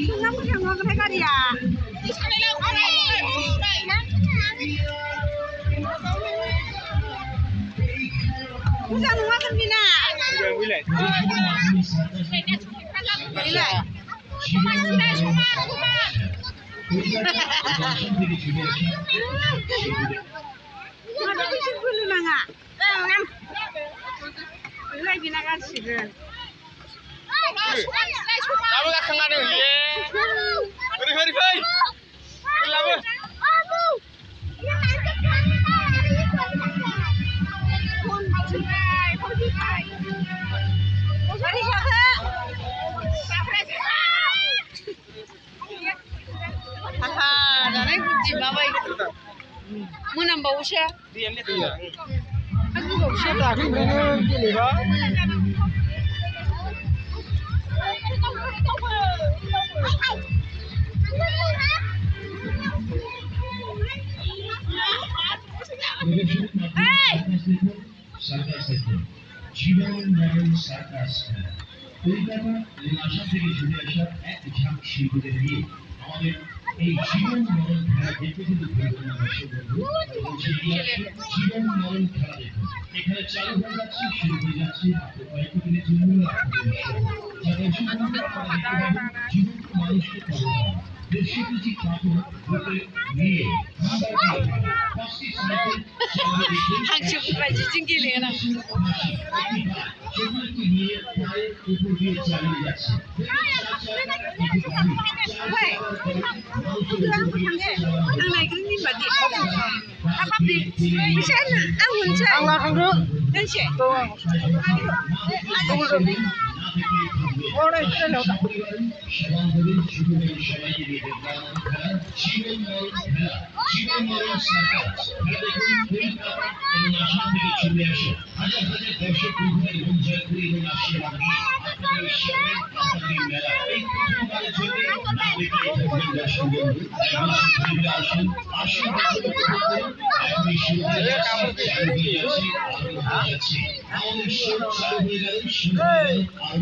नाम थांनो थाखाय गारिया मोजां नङागोन बिना बिलाय बोलो नाङा बिलाय बिना गासिबो Kamu gak sengaja nih? Heri heri heri. Kenapa? Haha, jangan kunci bawa itu. Mau nambah usia? Diam dia. Aku nggak usia dah. Aku berenang gini bah. জীবন মরণ সার্কাস খেলা কলকাতা এবং আসাম থেকে ছুটে আসা এক ঝাঁক শিল্পীদের নিয়ে আমাদের এই জীবন মরণ খেলা দেখতে কিন্তু ভুলবেন না দর্শক বন্ধু। জীবন মরণ খেলা দেখুন এখানে চালু হয়ে যাচ্ছে শুরু হয়ে যাচ্ছে মাত্র কয়েক দিনের জন্য জীবন মানুষকে কবর দেশপ্রীতি কাপড় বুকে নিয়ে পাঁচটি সাইকেল হাঁসু বাজি চিংকিলে না সেগুলোকে নিয়ে পায়ের উপর দিয়ে চালিয়ে যাচ্ছে आं नायग्रोनि बादि हाबाबि बिसोर आं मोनसे आं लाखांदो दोनसे ওরে চলো জীবন মরণ সার্কাস দেখুন কলকাতা এবং আসাম থেকে ছুটে আসে হাজার হাজার দর্শক বন্ধুদের মন জয় করে এবং আশীর্বাদ নিয়ে আপনাদের সামনে আপনাদের মেলা এই প্রথমবারের জন্য না দেখলে থাকবেন দর্শক বন্ধু আসুন আশীর্বাদ এখনই শুরু হয়ে যাচ্ছে চালু হয়ে যাচ্ছে আমাদের শো চালু হয়ে গেল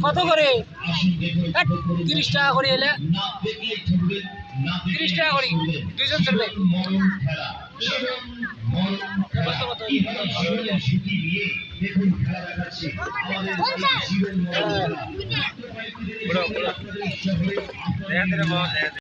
কত করে আসুন দেখুন 30 টাকা করে এলে না দেখলে থাকবেন না 30 টাকা করে দুইজন চলবে মরণ খেলা মরণ খেলা এইভাবে জীবনের ঝুঁকি নিয়ে দেখুন খেলা দেখাচ্ছে আমাদের জীবন মরণ খেলা আপনাদের শহরে আপনাদের